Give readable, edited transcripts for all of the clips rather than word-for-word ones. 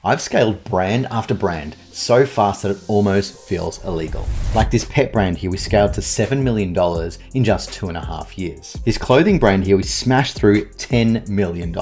I've scaled brand after brand so fast that it almost feels illegal. Like this pet brand here, we scaled to $7 million in just 2.5 years. This clothing brand here, we smashed through $10 million.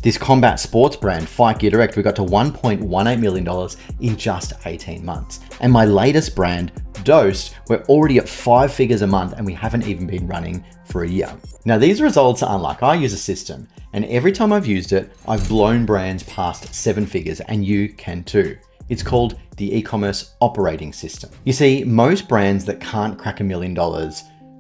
This combat sports brand, Fight Gear Direct, we got to $1.18 million in just 18 months. And my latest brand, Dosed, we're already at 5 figures a month and we haven't even been running for a year. Now these results are unlike I use a system, and every time I've used it, I've blown brands past 7 figures, and you can too. It's called the e-commerce operating system. You see, most brands that can't crack $1 million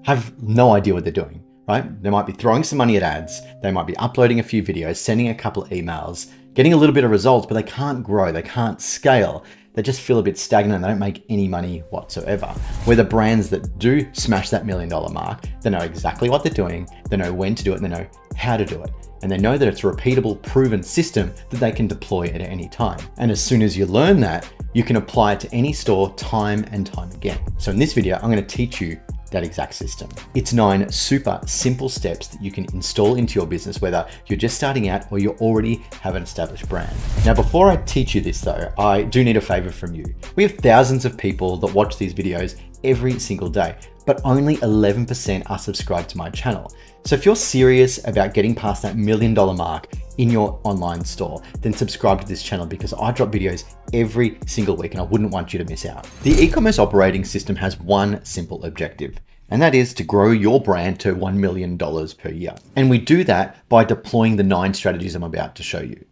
have no idea what they're doing, right? They might be throwing some money at ads, they might be uploading a few videos, sending a couple of emails, getting a little bit of results, but they can't grow, they can't scale. They just feel a bit stagnant. They don't make any money whatsoever. Where the brands that do smash that $1 million mark, they know exactly what they're doing, they know when to do it, and they know how to do it. And they know that it's a repeatable, proven system that they can deploy at any time. And as soon as you learn that, you can apply it to any store time and time again. So in this video, I'm going to teach you that exact system. It's 9 super simple steps that you can install into your business, whether you're just starting out or you already have an established brand. Now, before I teach you this though, I do need a favor from you. We have thousands of people that watch these videos every single day, but only 11% are subscribed to my channel. So if you're serious about getting past that $1 million mark in your online store, then subscribe to this channel because I drop videos every single week and I wouldn't want you to miss out. The e-commerce operating system has one simple objective, and that is to grow your brand to $1 million per year. And we do that by deploying the 9 strategies I'm about to show you.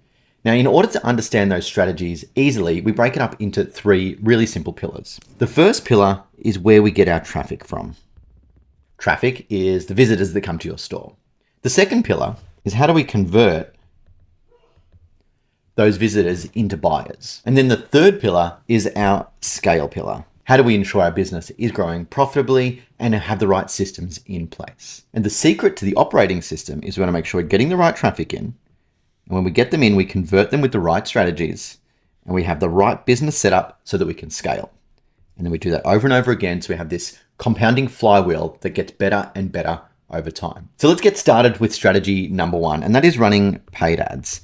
Now, in order to understand those strategies easily, we break it up into 3 really simple pillars. The first pillar is where we get our traffic from. Traffic is the visitors that come to your store. The second pillar is how do we convert those visitors into buyers. And then the third pillar is our scale pillar. How do we ensure our business is growing profitably and have the right systems in place? And the secret to the operating system is we want to make sure we're getting the right traffic in. And when we get them in, we convert them with the right strategies and we have the right business set up so that we can scale. And then we do that over and over again. So we have this compounding flywheel that gets better and better over time. So let's get started with strategy number 1, and that is running paid ads.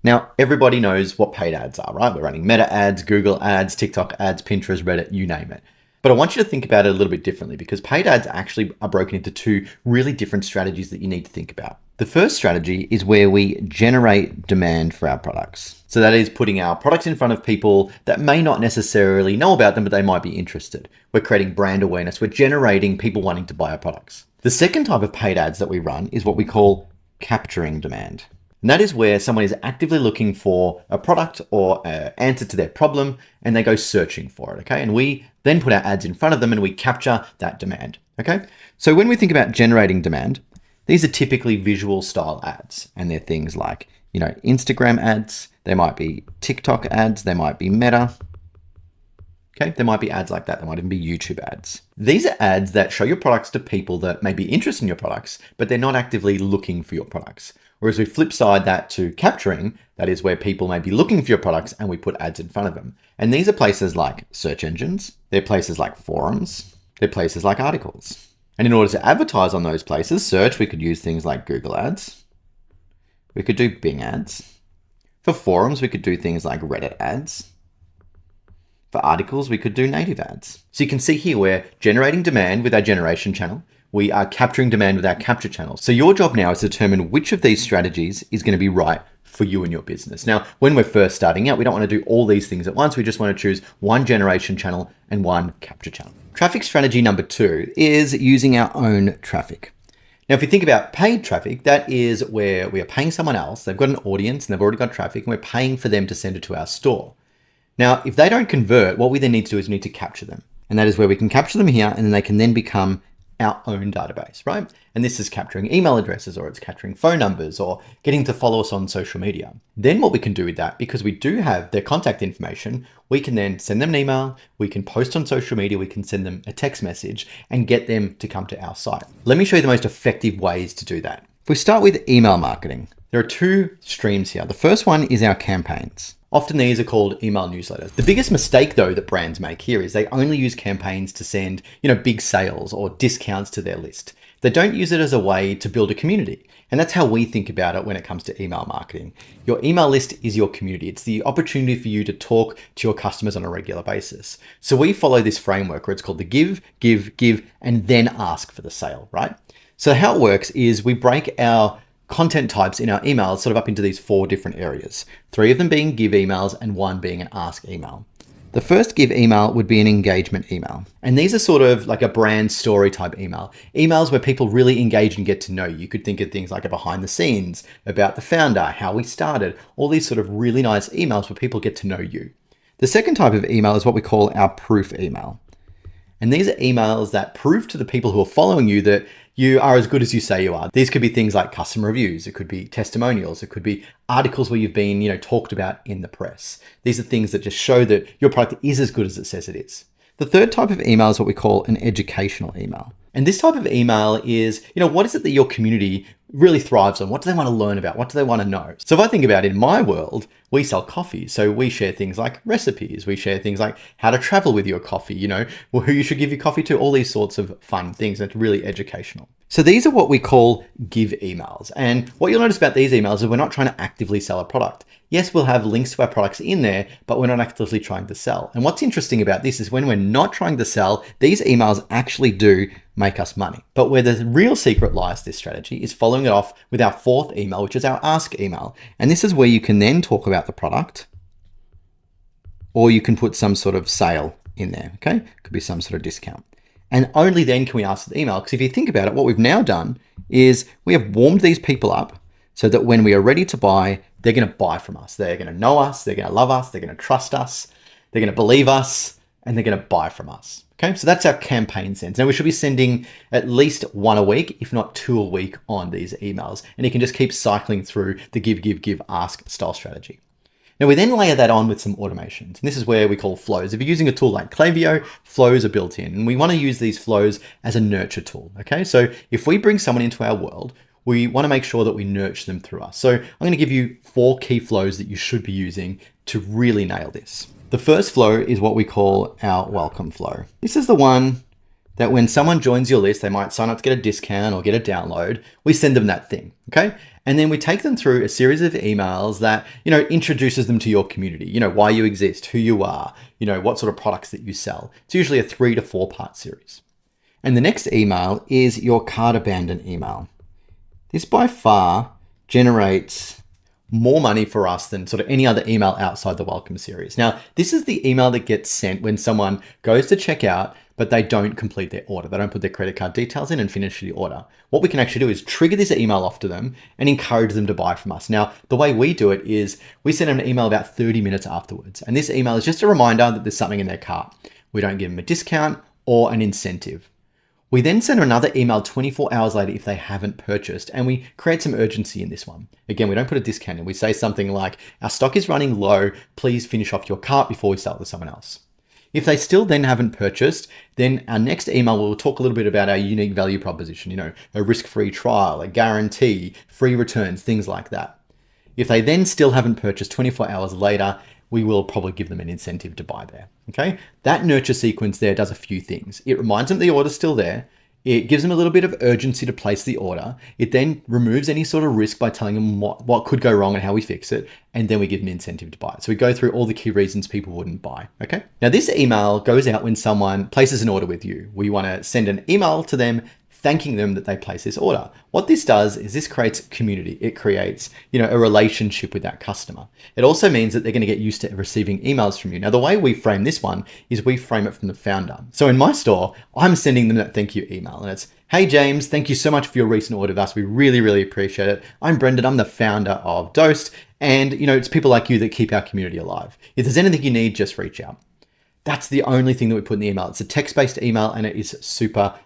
Now, everybody knows what paid ads are, right? We're running Meta ads, Google ads, TikTok ads, Pinterest, Reddit, you name it. But I want you to think about it a little bit differently because paid ads actually are broken into 2 really different strategies that you need to think about. The first strategy is where we generate demand for our products. So that is putting our products in front of people that may not necessarily know about them, but they might be interested. We're creating brand awareness. We're generating people wanting to buy our products. The second type of paid ads that we run is what we call capturing demand. And that is where someone is actively looking for a product or an answer to their problem and they go searching for it, okay? And we then put our ads in front of them and we capture that demand, okay? So when we think about generating demand, these are typically visual style ads, and they're things like, Instagram ads, they might be TikTok ads, they might be Meta, okay? There might be ads like that. There might even be YouTube ads. These are ads that show your products to people that may be interested in your products, but they're not actively looking for your products. Whereas we flip side that to capturing, that is where people may be looking for your products and we put ads in front of them. And these are places like search engines, they're places like forums, they're places like articles. And in order to advertise on those places, search, we could use things like Google ads. We could do Bing ads. For forums, we could do things like Reddit ads. For articles, we could do native ads. So you can see here we're generating demand with our generation channel. We are capturing demand with our capture channel. So your job now is to determine which of these strategies is going to be right for you and your business. Now, when we're first starting out, we don't want to do all these things at once. We just want to choose one generation channel and one capture channel. Traffic strategy number 2 is using our own traffic. Now, if you think about paid traffic, that is where we are paying someone else. They've got an audience and they've already got traffic and we're paying for them to send it to our store. Now, if they don't convert, what we then need to do is we need to capture them. And that is where we can capture them here and then they can then become our own database, right? And this is capturing email addresses or it's capturing phone numbers or getting to follow us on social media. Then what we can do with that, because we do have their contact information, we can then send them an email, we can post on social media, we can send them a text message and get them to come to our site. Let me show you the most effective ways to do that. If we start with email marketing, there are 2 streams here. The first one is our campaigns. Often these are called email newsletters. The biggest mistake though that brands make here is they only use campaigns to send, big sales or discounts to their list. They don't use it as a way to build a community. And that's how we think about it when it comes to email marketing. Your email list is your community. It's the opportunity for you to talk to your customers on a regular basis. So we follow this framework where it's called the give, and then ask for the sale, right? So how it works is we break our content types in our emails sort of up into these 4 different areas, 3 of them being give emails and 1 being an ask email. The first give email would be an engagement email. And these are sort of like a brand story type email. Emails where people really engage and get to know you. You could think of things like a behind the scenes, about the founder, how we started, all these sort of really nice emails where people get to know you. The second type of email is what we call our proof email. And these are emails that prove to the people who are following you that you are as good as you say you are. These could be things like customer reviews. It could be testimonials. It could be articles where you've been, talked about in the press. These are things that just show that your product is as good as it says it is. The third type of email is what we call an educational email. And this type of email is, what is it that your community really thrives on? What do they want to learn about? What do they want to know? So if I think about it, in my world, we sell coffee. So we share things like recipes. We share things like how to travel with your coffee, who you should give your coffee to, all these sorts of fun things. And it's really educational. So these are what we call give emails. And what you'll notice about these emails is we're not trying to actively sell a product. Yes, we'll have links to our products in there, but we're not actively trying to sell. And what's interesting about this is when we're not trying to sell, these emails actually do make us money. But where the real secret lies this strategy is following it off with our 4th email, which is our ask email. And this is where you can then talk about the product, or you can put some sort of sale in there, okay? Could be some sort of discount. And only then can we ask the email. Because if you think about it, what we've now done is we have warmed these people up so that when we are ready to buy, they're going to buy from us. They're going to know us. They're going to love us. They're going to trust us. They're going to believe us, and they're going to buy from us. Okay, so that's our campaign sends. Now we should be sending at least 1 a week, if not 2 a week on these emails. And you can just keep cycling through the give, ask style strategy. Now we then layer that on with some automations. And this is where we call flows. If you're using a tool like Klaviyo, flows are built in. And we want to use these flows as a nurture tool. Okay, so if we bring someone into our world, we want to make sure that we nurture them through us. So I'm going to give you 4 key flows that you should be using to really nail this. The first flow is what we call our welcome flow. This is the one that when someone joins your list, they might sign up to get a discount or get a download. We send them that thing, okay? And then we take them through a series of emails that, introduces them to your community, why you exist, who you are, what sort of products that you sell. It's usually a 3 to 4 part series. And the next email is your cart abandon email. This by far generates more money for us than sort of any other email outside the welcome series. Now, this is the email that gets sent when someone goes to checkout, but they don't complete their order. They don't put their credit card details in and finish the order. What we can actually do is trigger this email off to them and encourage them to buy from us. Now, the way we do it is we send them an email about 30 minutes afterwards. And this email is just a reminder that there's something in their cart. We don't give them a discount or an incentive. We then send another email 24 hours later if they haven't purchased, and we create some urgency in this one. Again, we don't put a discount in. We say something like, our stock is running low, please finish off your cart before we sell it to someone else. If they still then haven't purchased, then our next email will talk a little bit about our unique value proposition, a risk-free trial, a guarantee, free returns, things like that. If they then still haven't purchased 24 hours later, we will probably give them an incentive to buy there, okay? That nurture sequence there does a few things. It reminds them the order's still there. It gives them a little bit of urgency to place the order. It then removes any sort of risk by telling them what could go wrong and how we fix it. And then we give them an incentive to buy it. So we go through all the key reasons people wouldn't buy, okay? Now this email goes out when someone places an order with you. We wanna send an email to them thanking them that they place this order. What this does is this creates community. It creates, a relationship with that customer. It also means that they're going to get used to receiving emails from you. Now, the way we frame this one is we frame it from the founder. So in my store, I'm sending them that thank you email, and it's, hey James, thank you so much for your recent order with us. We really, really appreciate it. I'm Brendan, I'm the founder of Dosed, and it's people like you that keep our community alive. If there's anything you need, just reach out. That's the only thing that we put in the email. It's a text-based email, and it is super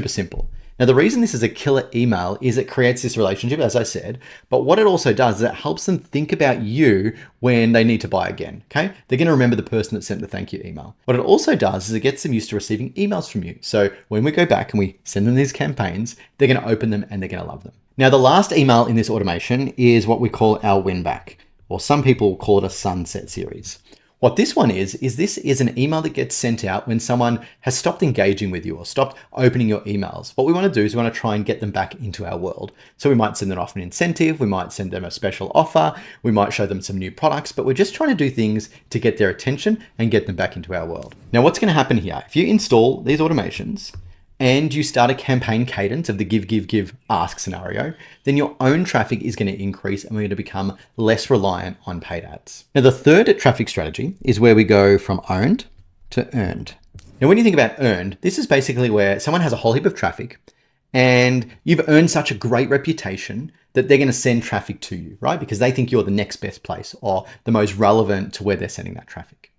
simple. Now, the reason this is a killer email is it creates this relationship, as I said, but what it also does is it helps them think about you when they need to buy again, okay? They're gonna remember the person that sent the thank you email. What it also does is it gets them used to receiving emails from you. So when we go back and we send them these campaigns, they're gonna open them and they're gonna love them. Now, the last email in this automation is what we call our win back, or some people call it a sunset series. What this one is this is an email that gets sent out when someone has stopped engaging with you or stopped opening your emails. What we want to do is we want to try and get them back into our world. So we might send them off an incentive, we might send them a special offer, we might show them some new products, but we're just trying to do things to get their attention and get them back into our world. Now, what's going to happen here? If you install these automations, and you start a campaign cadence of the give, ask scenario, then your own traffic is going to increase and we're going to become less reliant on paid ads. Now, the third traffic strategy is where we go from owned to earned. Now, when you think about earned, this is basically where someone has a whole heap of traffic and you've earned such a great reputation that they're going to send traffic to you, right? Because they think you're the next best place or the most relevant to where they're sending that traffic.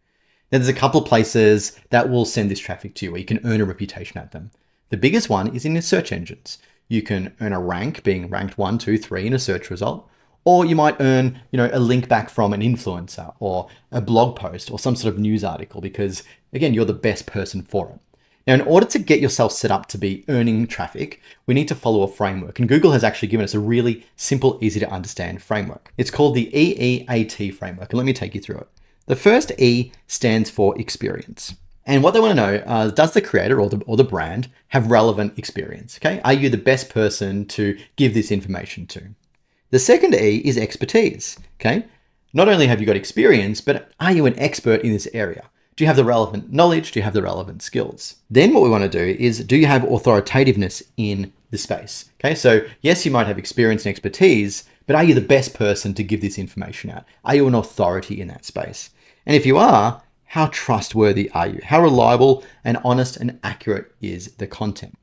Now, there's a couple of places that will send this traffic to you where you can earn a reputation at them. The biggest one is in your search engines. You can earn a rank, being ranked 1, 2, 3 in a search result, or you might earn, a link back from an influencer or a blog post or some sort of news article because, again, you're the best person for it. Now, in order to get yourself set up to be earning traffic, we need to follow a framework. And Google has actually given us a really simple, easy to understand framework. It's called the EEAT framework. And let me take you through it. The first E stands for experience. And what they want to know, does the creator or the brand have relevant experience? Okay, are you the best person to give this information to? The second E is expertise. Okay, not only have you got experience, but are you an expert in this area? Do you have the relevant knowledge? Do you have the relevant skills? Then what we want to do is, do you have authoritativeness in the space? Okay, so yes, you might have experience and expertise, but are you the best person to give this information out? Are you an authority in that space? And if you are, how trustworthy are you? How reliable and honest and accurate is the content?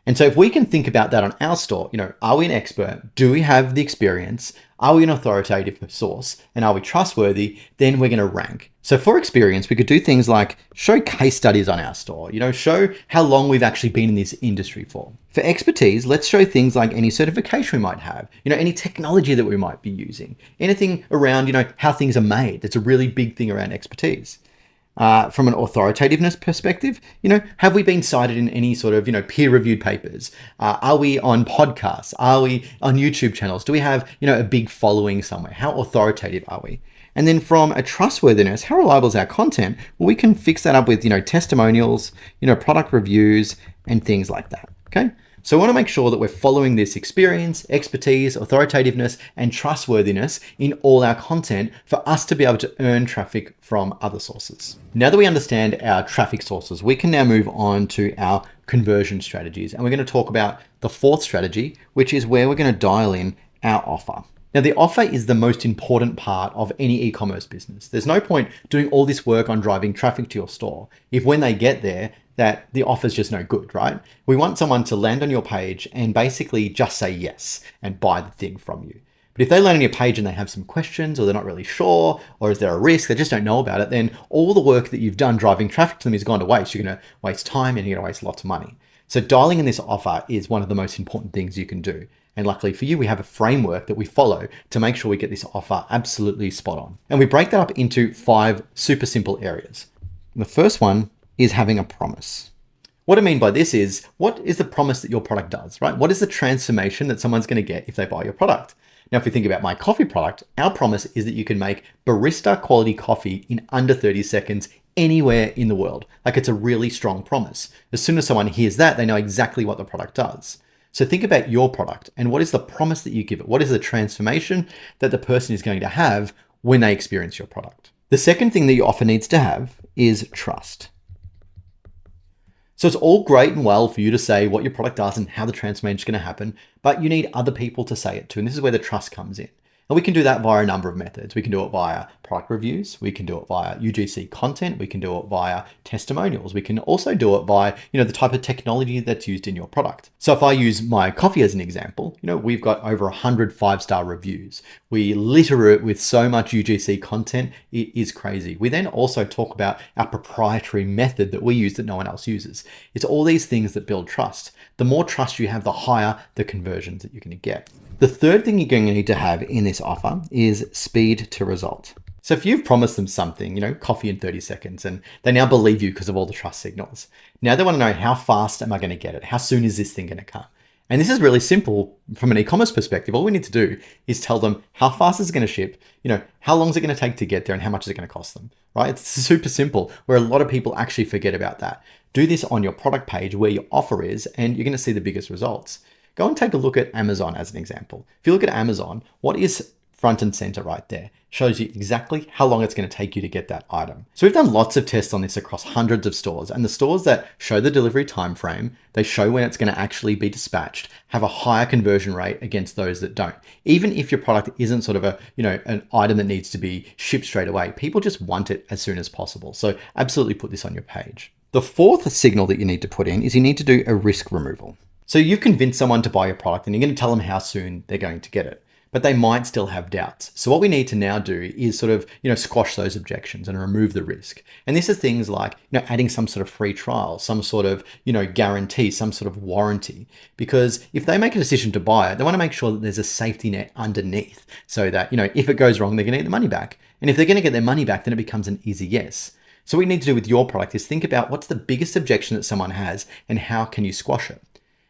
And so if we can think about that on our store, are we an expert? Do we have the experience? Are we an authoritative source? And are we trustworthy? Then we're going to rank. So for experience, we could do things like show case studies on our store, show how long we've actually been in this industry for. For expertise, let's show things like any certification we might have, any technology that we might be using, anything around, how things are made. That's a really big thing around expertise. From an authoritativeness perspective, have we been cited in any sort of, peer-reviewed papers? Are we on podcasts? Are we on YouTube channels? Do we have, a big following somewhere? How authoritative are we? And then from a trustworthiness, how reliable is our content? Well, we can fix that up with, testimonials, product reviews and things like that. Okay. So I want to make sure that we're following this experience, expertise, authoritativeness, and trustworthiness in all our content for us to be able to earn traffic from other sources. Now that we understand our traffic sources, we can now move on to our conversion strategies. And we're going to talk about the fourth strategy, which is where we're going to dial in our offer. Now, the offer is the most important part of any e-commerce business. There's no point doing all this work on driving traffic to your store if when they get there, that the offer's just no good, right? We want someone to land on your page and basically just say yes and buy the thing from you. But if they land on your page and they have some questions or they're not really sure, or is there a risk, they just don't know about it, then all the work that you've done driving traffic to them is gone to waste. You're going to waste time and you're going to waste lots of money. So dialing in this offer is one of the most important things you can do. And luckily for you, we have a framework that we follow to make sure we get this offer absolutely spot on. And we break that up into 5 super simple areas. The first one is having a promise. What I mean by this is, what is the promise that your product does, right? What is the transformation that someone's going to get if they buy your product? Now, if we think about my coffee product, our promise is that you can make barista quality coffee in under 30 seconds anywhere in the world. Like, it's a really strong promise. As soon as someone hears that, they know exactly what the product does. So think about your product and what is the promise that you give it? What is the transformation that the person is going to have when they experience your product? The second thing that your offer needs to have is trust. So it's all great and well for you to say what your product does and how the transformation is going to happen, but you need other people to say it to. And this is where the trust comes in. And we can do that via a number of methods. We can do it via product reviews. We can do it via UGC content. We can do it via testimonials. We can also do it by, the type of technology that's used in your product. So if I use my coffee as an example, we've got over 100 5-star reviews. We litter it with so much UGC content. It is crazy. We then also talk about our proprietary method that we use that no one else uses. It's all these things that build trust. The more trust you have, the higher the conversions that you're going to get. The third thing you're going to need to have in this offer is speed to result. So if you've promised them something, coffee in 30 seconds, and they now believe you because of all the trust signals, now they want to know, how fast am I going to get it? How soon is this thing going to come? And this is really simple from an e-commerce perspective. All we need to do is tell them how fast is it going to ship, how long is it going to take to get there, and how much is it going to cost them, right? It's super simple, where a lot of people actually forget about that. Do this on your product page where your offer is, and you're going to see the biggest results. Go and take a look at Amazon as an example. If you look at Amazon, what is front and center right there? Shows you exactly how long it's going to take you to get that item. So we've done lots of tests on this across hundreds of stores, and the stores that show the delivery time frame, they show when it's going to actually be dispatched, have a higher conversion rate against those that don't. Even if your product isn't sort of an item that needs to be shipped straight away, people just want it as soon as possible. So absolutely put this on your page. The fourth signal that you need to put in is you need to do a risk removal. So you've convinced someone to buy your product and you're going to tell them how soon they're going to get it, but they might still have doubts. So what we need to now do is sort of, squash those objections and remove the risk. And this is things like, adding some sort of free trial, some sort of, guarantee, some sort of warranty. Because if they make a decision to buy it, they want to make sure that there's a safety net underneath so that, if it goes wrong, they're going to get the money back. And if they're going to get their money back, then it becomes an easy yes. So what you need to do with your product is think about what's the biggest objection that someone has and how can you squash it.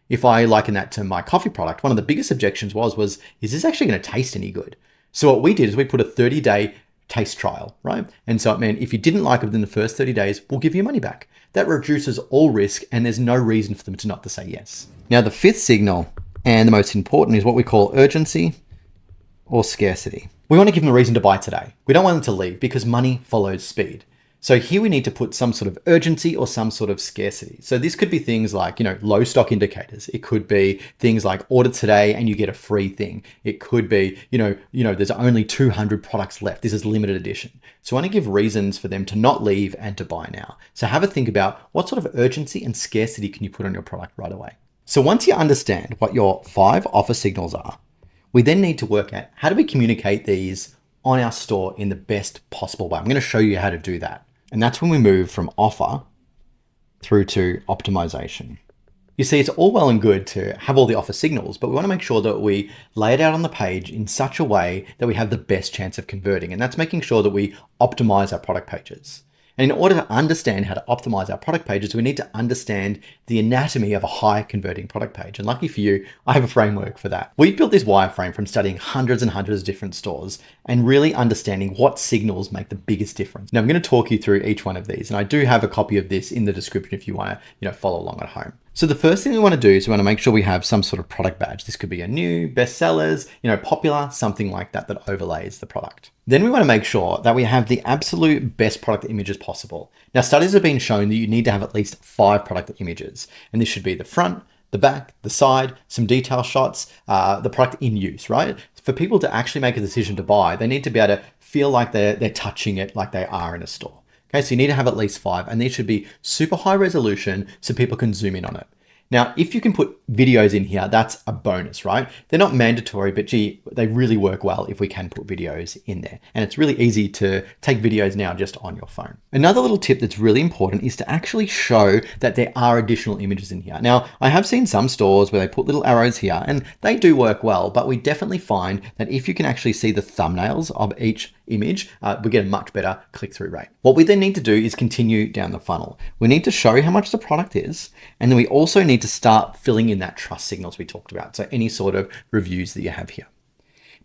If I liken that to my coffee product, one of the biggest objections was, is this actually going to taste any good? So what we did is we put a 30-day taste trial, right? And so it meant if you didn't like it within the first 30 days, we'll give you money back. That reduces all risk and there's no reason for them to not to say yes. Now, the fifth signal and the most important is what we call urgency or scarcity. We want to give them a reason to buy today. We don't want them to leave because money follows speed. So here we need to put some sort of urgency or some sort of scarcity. So this could be things like, low stock indicators. It could be things like order today and you get a free thing. It could be, there's only 200 products left. This is limited edition. So I want to give reasons for them to not leave and to buy now. So have a think about what sort of urgency and scarcity can you put on your product right away. So once you understand what your 5 offer signals are, we then need to work at how do we communicate these on our store in the best possible way. I'm going to show you how to do that. And that's when we move from offer through to optimization. You see, it's all well and good to have all the offer signals, but we want to make sure that we lay it out on the page in such a way that we have the best chance of converting. And that's making sure that we optimize our product pages. And in order to understand how to optimize our product pages, we need to understand the anatomy of a high converting product page. And lucky for you, I have a framework for that. We've built this wireframe from studying hundreds and hundreds of different stores and really understanding what signals make the biggest difference. Now I'm going to talk you through each one of these. And I do have a copy of this in the description if you want to, follow along at home. So the first thing we want to do is we want to make sure we have some sort of product badge. This could be a new, bestsellers, popular, something like that that overlays the product. Then we want to make sure that we have the absolute best product images possible. Now, studies have been shown that you need to have at least 5 product images, and this should be the front, the back, the side, some detail shots, the product in use, right? For people to actually make a decision to buy, they need to be able to feel like they're touching it like they are in a store. Okay, so you need to have at least 5, and these should be super high resolution so people can zoom in on it. Now, if you can put videos in here, that's a bonus, right? They're not mandatory, but gee, they really work well if we can put videos in there. And it's really easy to take videos now just on your phone. Another little tip that's really important is to actually show that there are additional images in here. Now, I have seen some stores where they put little arrows here and they do work well, but we definitely find that if you can actually see the thumbnails of each image, we get a much better click-through rate. What we then need to do is continue down the funnel. We need to show how much the product is, and then we also need to start filling in that trust signals we talked about. So any sort of reviews that you have here.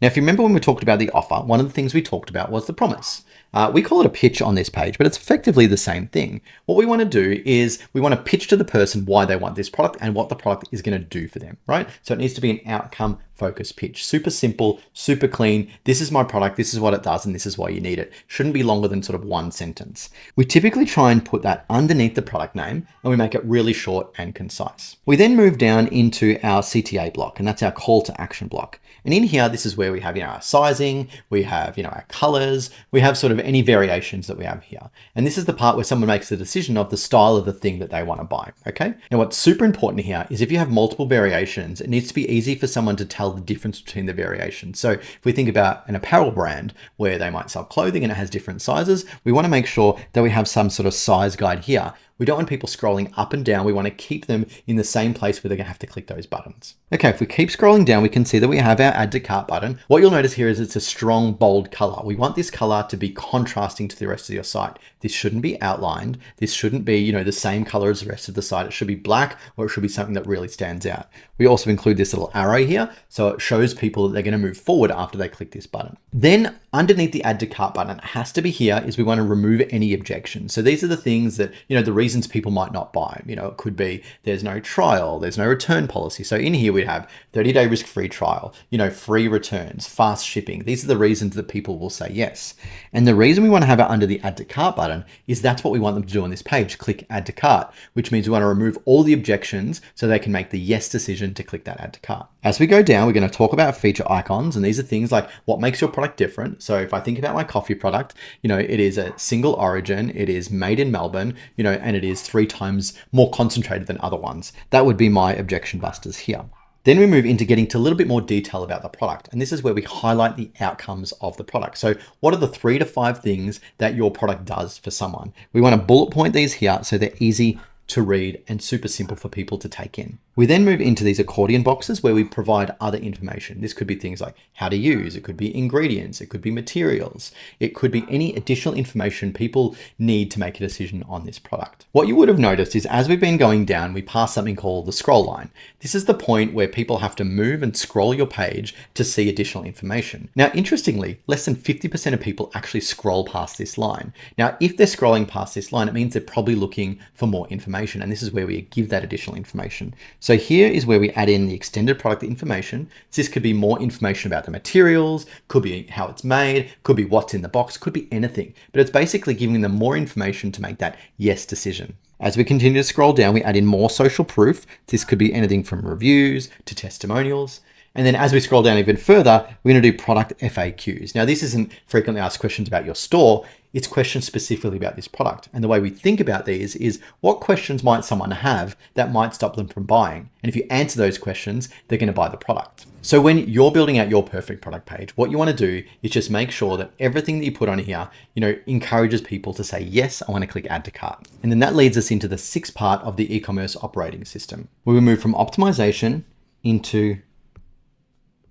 Now, if you remember when we talked about the offer, one of the things we talked about was the promise. We call it a pitch on this page, but it's effectively the same thing. What we want to do is we want to pitch to the person why they want this product and what the product is going to do for them, right? So it needs to be an outcome focused pitch. Super simple, super clean. This is my product. This is what it does. And this is why you need it. Shouldn't be longer than sort of 1 sentence. We typically try and put that underneath the product name and we make it really short and concise. We then move down into our CTA block, and that's our call to action block. And in here, this is where we have, our sizing, we have, our colors, we have sort of any variations that we have here. And this is the part where someone makes the decision of the style of the thing that they want to buy, okay? Now, what's super important here is if you have multiple variations, it needs to be easy for someone to tell the difference between the variations. So if we think about an apparel brand where they might sell clothing and it has different sizes, we want to make sure that we have some sort of size guide here We don't want people scrolling up and down. We want to keep them in the same place where they're going to have to click those buttons. Okay, if we keep scrolling down, we can see that we have our add to cart button. What you'll notice here is it's a strong, bold color. We want this color to be contrasting to the rest of your site. This shouldn't be outlined. This shouldn't be, the same color as the rest of the site. It should be black, or it should be something that really stands out. We also include this little arrow here, so it shows people that they're going to move forward after they click this button. Then underneath the add to cart button, it has to be here, is we want to remove any objections. So these are the things that, the reasons people might not buy. It could be there's no trial, there's no return policy. So in here we have 30-day risk-free trial, free returns, fast shipping. These are the reasons that people will say yes. And the reason we want to have it under the add to cart button is that's what we want them to do on this page, click add to cart, which means we want to remove all the objections so they can make the yes decision to click that add to cart. As we go down, we're going to talk about feature icons, and these are things like what makes your product different. So if I think about my coffee product, it is a single origin, it is made in Melbourne, and it is 3 times more concentrated than other ones. That would be my objection busters here. Then we move into getting to a little bit more detail about the product. And this is where we highlight the outcomes of the product. So what are the 3 to 5 things that your product does for someone? We want to bullet point these here so they're easy to read and super simple for people to take in. We then move into these accordion boxes where we provide other information. This could be things like how to use, it could be ingredients, it could be materials, it could be any additional information people need to make a decision on this product. What you would have noticed is as we've been going down, we pass something called the scroll line. This is the point where people have to move and scroll your page to see additional information. Now, interestingly, less than 50% of people actually scroll past this line. Now, if they're scrolling past this line, it means they're probably looking for more information. And this is where we give that additional information. So here is where we add in the extended product information. So this could be more information about the materials, could be how it's made, could be what's in the box, could be anything. But it's basically giving them more information to make that yes decision. As we continue to scroll down, we add in more social proof. This could be anything from reviews to testimonials. And then as we scroll down even further, we're going to do product FAQs. Now, this isn't frequently asked questions about your store. It's questions specifically about this product. And the way we think about these is what questions might someone have that might stop them from buying? And if you answer those questions, they're going to buy the product. So when you're building out your perfect product page, what you want to do is just make sure that everything that you put on here, encourages people to say, yes, I want to click add to cart. And then that leads us into the 6th part of the e-commerce operating system, where we move from optimization into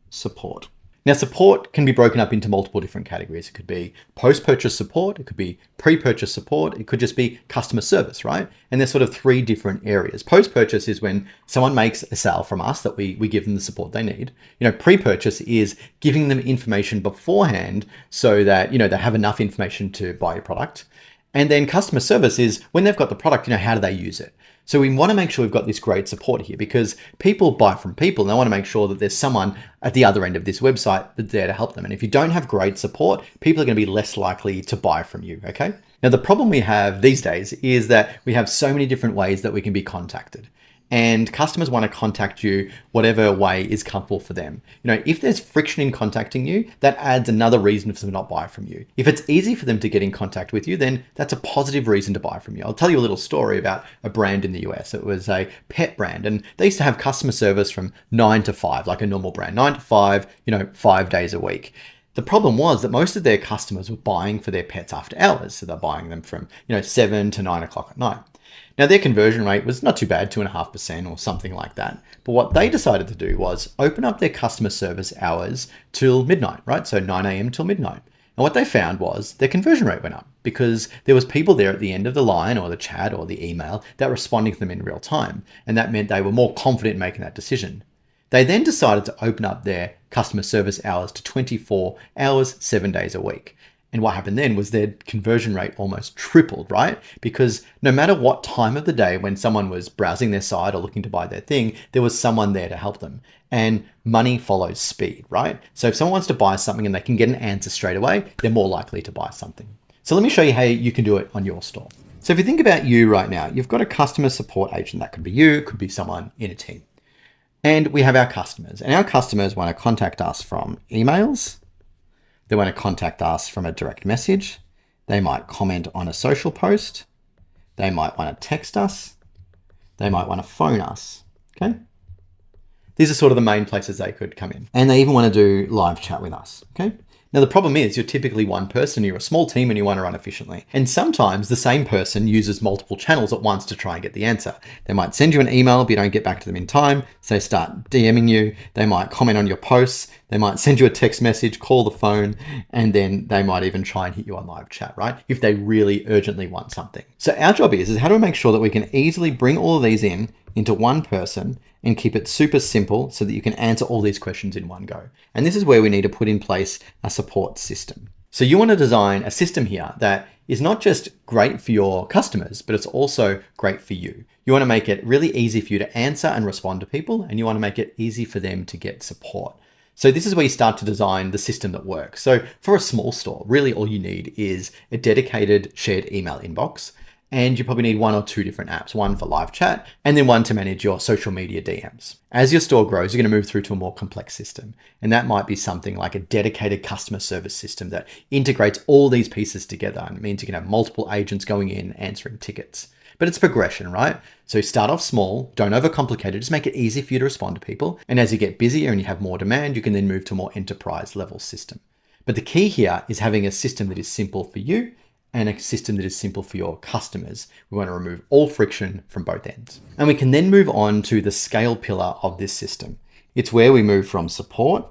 support. Now, support can be broken up into multiple different categories. It could be post-purchase support, it could be pre-purchase support, it could just be customer service, right? And there's sort of 3 different areas. Post-purchase is when someone makes a sale from us that we give them the support they need. Pre-purchase is giving them information beforehand so that, they have enough information to buy your product. And then customer service is when they've got the product, how do they use it? So we want to make sure we've got this great support here because people buy from people and they want to make sure that there's someone at the other end of this website that's there to help them. And if you don't have great support, people are going to be less likely to buy from you, okay? Now, the problem we have these days is that we have so many different ways that we can be contacted. And customers want to contact you whatever way is comfortable for them. If there's friction in contacting you, that adds another reason for them to not buy from you. If it's easy for them to get in contact with you, then that's a positive reason to buy from you. I'll tell you a little story about a brand in the US. It was a pet brand, and they used to have customer service from 9 to 5, like a normal brand, 9 to 5, 5 days a week. The problem was that most of their customers were buying for their pets after hours. So they're buying them from 7 to 9 o'clock at night. Now, their conversion rate was not too bad, 2.5% or something like that. But what they decided to do was open up their customer service hours till midnight, right? So 9 a.m. till midnight. And what they found was their conversion rate went up because there was people there at the end of the line or the chat or the email that were responding to them in real time. And that meant they were more confident in making that decision. They then decided to open up their customer service hours to 24 hours, 7 days a week. And what happened then was their conversion rate almost tripled, right? Because no matter what time of the day when someone was browsing their site or looking to buy their thing, there was someone there to help them. And money follows speed, right? So if someone wants to buy something and they can get an answer straight away, they're more likely to buy something. So let me show you how you can do it on your store. So if you think about you right now, you've got a customer support agent. That could be you, it could be someone in a team. And we have our customers. And our customers want to contact us from emails. They want to contact us from a direct message. They might comment on a social post. They might want to text us. They might want to phone us, okay? These are sort of the main places they could come in. And they even want to do live chat with us, okay? Now, the problem is you're typically one person, you're a small team and you want to run efficiently. And sometimes the same person uses multiple channels at once to try and get the answer. They might send you an email, but you don't get back to them in time. So they start DMing you. They might comment on your posts. They might send you a text message, call the phone, and then they might even try and hit you on live chat, right? If they really urgently want something. So our job is how do we make sure that we can easily bring all of these into one person and keep it super simple so that you can answer all these questions in one go. And this is where we need to put in place a support system. So you want to design a system here that is not just great for your customers, but it's also great for you. You want to make it really easy for you to answer and respond to people, and you want to make it easy for them to get support. So this is where you start to design the system that works. So for a small store, really all you need is a dedicated shared email inbox. And you probably need one or two different apps, one for live chat, and then one to manage your social media DMs. As your store grows, you're going to move through to a more complex system. And that might be something like a dedicated customer service system that integrates all these pieces together. And it means you can have multiple agents going in answering tickets. But it's progression, right? So start off small, don't overcomplicate it, just make it easy for you to respond to people. And as you get busier and you have more demand, you can then move to a more enterprise level system. But the key here is having a system that is simple for you and a system that is simple for your customers. We want to remove all friction from both ends. And we can then move on to the scale pillar of this system. It's where we move from support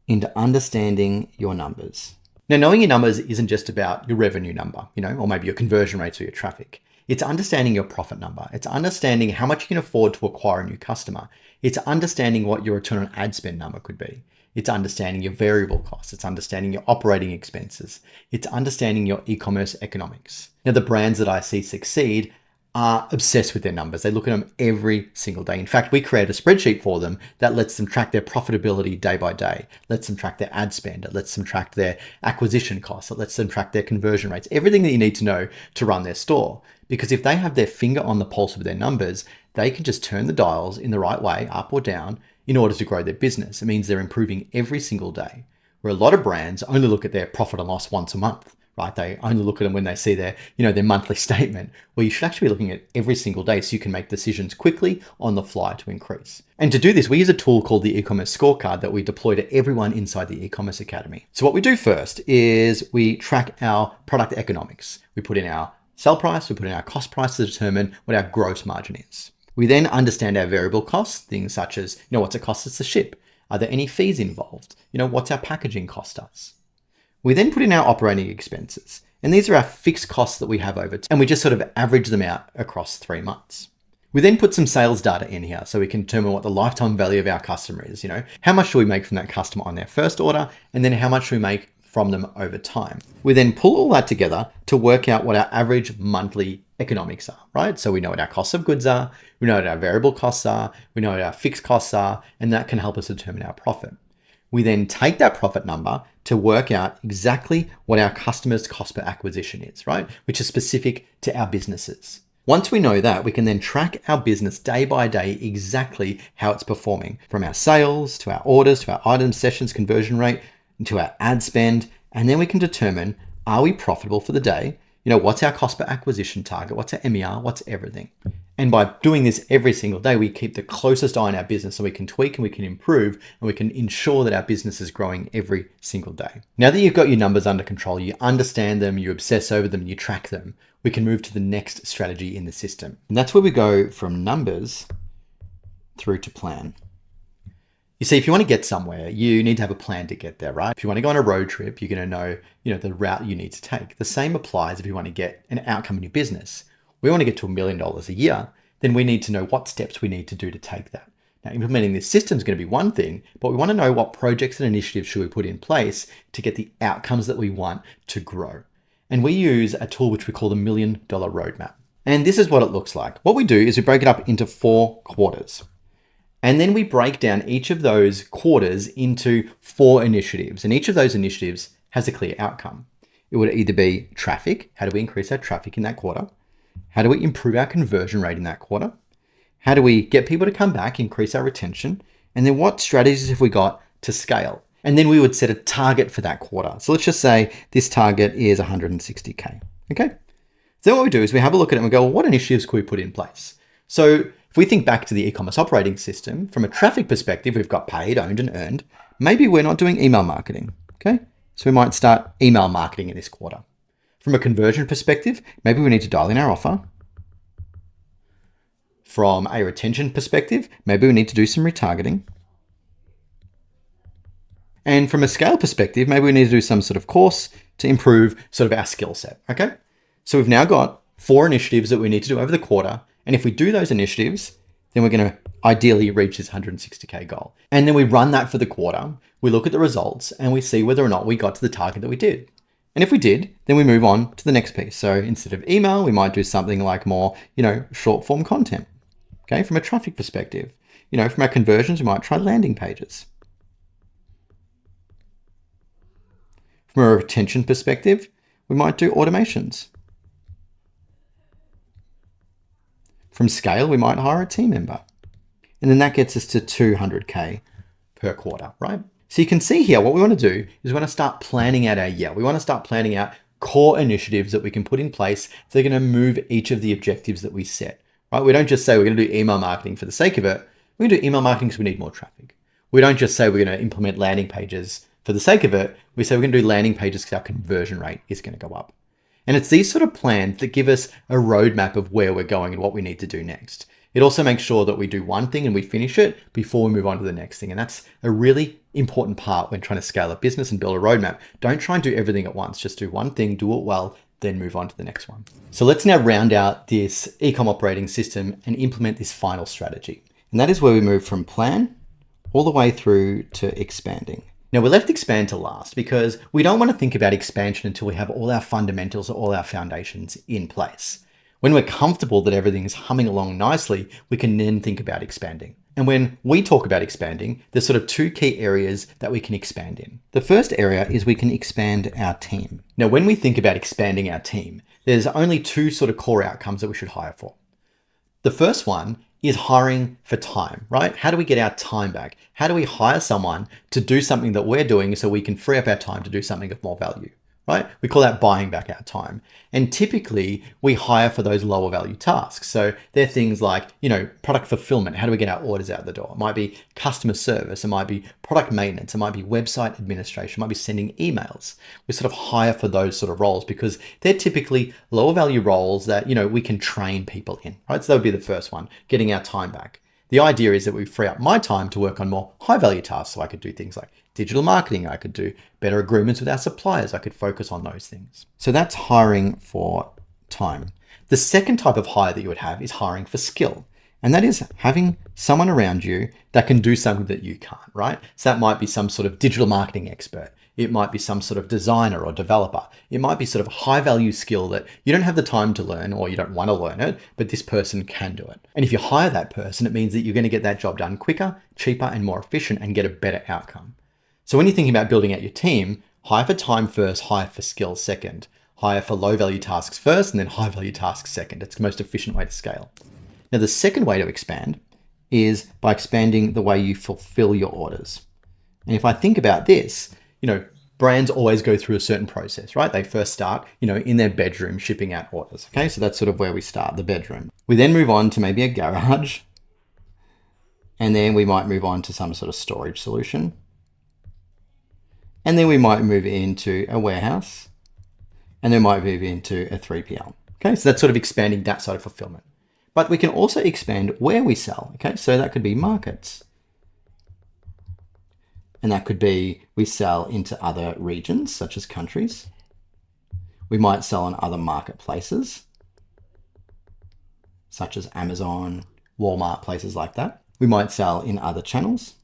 into understanding your numbers. Now, knowing your numbers isn't just about your revenue number, or maybe your conversion rates or your traffic. It's understanding your profit number. It's understanding how much you can afford to acquire a new customer. It's understanding what your return on ad spend number could be. It's understanding your variable costs. It's understanding your operating expenses. It's understanding your e-commerce economics. Now, the brands that I see succeed are obsessed with their numbers. They look at them every single day. In fact, we create a spreadsheet for them that lets them track their profitability day by day, lets them track their ad spend, it lets them track their acquisition costs, it lets them track their conversion rates, everything that you need to know to run their store. Because if they have their finger on the pulse of their numbers, they can just turn the dials in the right way, up or down, in order to grow their business. It means they're improving every single day. Where a lot of brands only look at their profit and loss once a month, right? They only look at them when they see their, their monthly statement. Well, you should actually be looking at every single day so you can make decisions quickly on the fly to increase. And to do this, we use a tool called the e-commerce scorecard that we deploy to everyone inside the e-commerce academy. So what we do first is we track our product economics. We put in our sell price, we put in our cost price to determine what our gross margin is. We then understand our variable costs, things such as, what's it cost us to ship? Are there any fees involved? What's our packaging cost us? We then put in our operating expenses, and these are our fixed costs that we have over time, and we just sort of average them out across 3 months. We then put some sales data in here so we can determine what the lifetime value of our customer is. How much do we make from that customer on their first order, and then how much do we make from them over time. We then pull all that together to work out what our average monthly economics are, right? So we know what our costs of goods are, we know what our variable costs are, we know what our fixed costs are, and that can help us determine our profit. We then take that profit number to work out exactly what our customer's cost per acquisition is, right? Which is specific to our businesses. Once we know that, we can then track our business day by day exactly how it's performing, from our sales to our orders to our items, sessions, conversion rate, to our ad spend, and then we can determine, are we profitable for the day? What's our cost per acquisition target? What's our MER? What's everything? And by doing this every single day, we keep the closest eye on our business so we can tweak and we can improve and we can ensure that our business is growing every single day. Now that you've got your numbers under control, you understand them, you obsess over them, you track them, we can move to the next strategy in the system. And that's where we go from numbers through to plan. You see, if you want to get somewhere, you need to have a plan to get there, right? If you want to go on a road trip, you're going to know, the route you need to take. The same applies if you want to get an outcome in your business. We want to get to $1 million a year, then we need to know what steps we need to do to take that. Now, implementing this system is going to be one thing, but we want to know what projects and initiatives should we put in place to get the outcomes that we want to grow. And we use a tool which we call the $1 Million Roadmap. And this is what it looks like. What we do is we break it up into 4 quarters. And then we break down each of those quarters into 4 initiatives. And each of those initiatives has a clear outcome. It would either be traffic. How do we increase our traffic in that quarter? How do we improve our conversion rate in that quarter? How do we get people to come back, increase our retention? And then what strategies have we got to scale? And then we would set a target for that quarter. So let's just say this target is 160K. Okay. So what we do is we have a look at it and we go, well, what initiatives could we put in place? So if we think back to the e-commerce operating system, from a traffic perspective, we've got paid, owned, and earned. Maybe we're not doing email marketing, okay? So we might start email marketing in this quarter. From a conversion perspective, maybe we need to dial in our offer. From a retention perspective, maybe we need to do some retargeting. And from a scale perspective, maybe we need to do some sort of course to improve sort of our skill set, okay? So we've now got 4 initiatives that we need to do over the quarter. And if we do those initiatives, then we're gonna ideally reach this 160K goal. And then we run that for the quarter, we look at the results and we see whether or not we got to the target that we did. And if we did, then we move on to the next piece. So instead of email, we might do something like more, short form content, okay? From a traffic perspective, from our conversions, we might try landing pages. From a retention perspective, we might do automations. From scale, we might hire a team member. And then that gets us to 200K per quarter, right? So you can see here, what we want to do is we want to start planning out our year. We want to start planning out core initiatives that we can put in place that are going to move each of the objectives that we set, right? We don't just say we're going to do email marketing for the sake of it. We're going to do email marketing because we need more traffic. We don't just say we're going to implement landing pages for the sake of it. We say we're going to do landing pages because our conversion rate is going to go up. And it's these sort of plans that give us a roadmap of where we're going and what we need to do next. It also makes sure that we do one thing and we finish it before we move on to the next thing. And that's a really important part when trying to scale a business and build a roadmap. Don't try and do everything at once. Just do one thing, do it well, then move on to the next one. So let's now round out this ecom operating system and implement this final strategy. And that is where we move from plan all the way through to expanding. Now we left expand to last because we don't want to think about expansion until we have all our fundamentals or all our foundations in place. When we're comfortable that everything's humming along nicely, we can then think about expanding. And when we talk about expanding, there's sort of 2 key areas that we can expand in. The first area is we can expand our team. Now, when we think about expanding our team, there's only 2 sort of core outcomes that we should hire for. The first one is hiring for time, right? How do we get our time back? How do we hire someone to do something that we're doing so we can free up our time to do something of more value, right? We call that buying back our time. And typically we hire for those lower value tasks. So they're things like, product fulfillment. How do we get our orders out the door? It might be customer service. It might be product maintenance. It might be website administration. It might be sending emails. We sort of hire for those sort of roles because they're typically lower value roles that, we can train people in, right? So that would be the first one, getting our time back. The idea is that we free up my time to work on more high value tasks. So I could do things like digital marketing. I could do better agreements with our suppliers. I could focus on those things. So that's hiring for time. The second type of hire that you would have is hiring for skill. And that is having someone around you that can do something that you can't, right? So that might be some sort of digital marketing expert. It might be some sort of designer or developer. It might be sort of high value skill that you don't have the time to learn or you don't want to learn it, but this person can do it. And if you hire that person, it means that you're going to get that job done quicker, cheaper, and more efficient and get a better outcome. So when you're thinking about building out your team, hire for time first, hire for skills second, hire for low value tasks first, and then high value tasks second. It's the most efficient way to scale. Now, the second way to expand is by expanding the way you fulfill your orders. And if I think about this, brands always go through a certain process, right? They first start, in their bedroom shipping out orders. Okay, so that's sort of where we start, the bedroom. We then move on to maybe a garage, and then we might move on to some sort of storage solution. And then we might move into a warehouse, and then might move into a 3PL. Okay, so that's sort of expanding that side of fulfillment. But we can also expand where we sell. Okay, so that could be markets. And that could be we sell into other regions, such as countries. We might sell on other marketplaces, such as Amazon, Walmart, places like that. We might sell in other channels.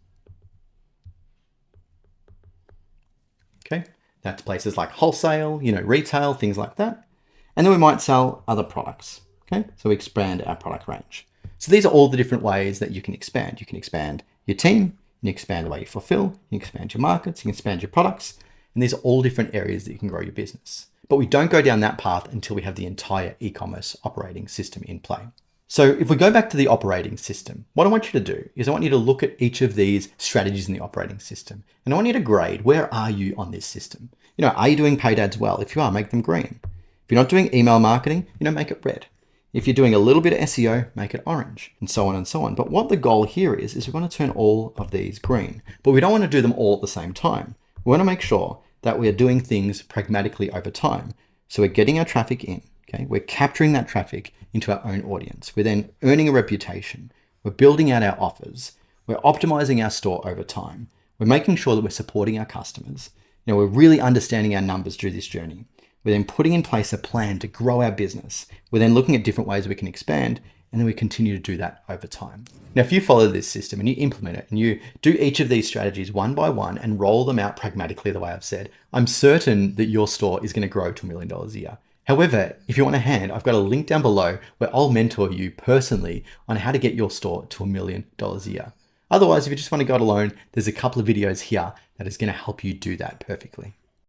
Okay, that's places like wholesale, retail, things like that. And then we might sell other products. Okay, so we expand our product range. So these are all the different ways that you can expand. You can expand your team, you can expand the way you fulfill, you can expand your markets, you can expand your products, and these are all different areas that you can grow your business. But we don't go down that path until we have the entire e-commerce operating system in play. So if we go back to the operating system, what I want you to do is I want you to look at each of these strategies in the operating system. And I want you to grade, where are you on this system? Are you doing paid ads well? If you are, make them green. If you're not doing email marketing, make it red. If you're doing a little bit of SEO, make it orange, and so on and so on. But what the goal here is we want to turn all of these green, but we don't want to do them all at the same time. We want to make sure that we are doing things pragmatically over time. So we're getting our traffic in, okay? We're capturing that traffic into our own audience. We're then earning a reputation. We're building out our offers. We're optimizing our store over time. We're making sure that we're supporting our customers. We're really understanding our numbers through this journey. We're then putting in place a plan to grow our business. We're then looking at different ways we can expand, and then we continue to do that over time. Now, if you follow this system and you implement it and you do each of these strategies one by one and roll them out pragmatically the way I've said, I'm certain that your store is going to grow to $1 million a year. However, if you want a hand, I've got a link down below where I'll mentor you personally on how to get your store to $1 million a year. Otherwise, if you just want to go it alone, there's a couple of videos here that is going to help you do that perfectly.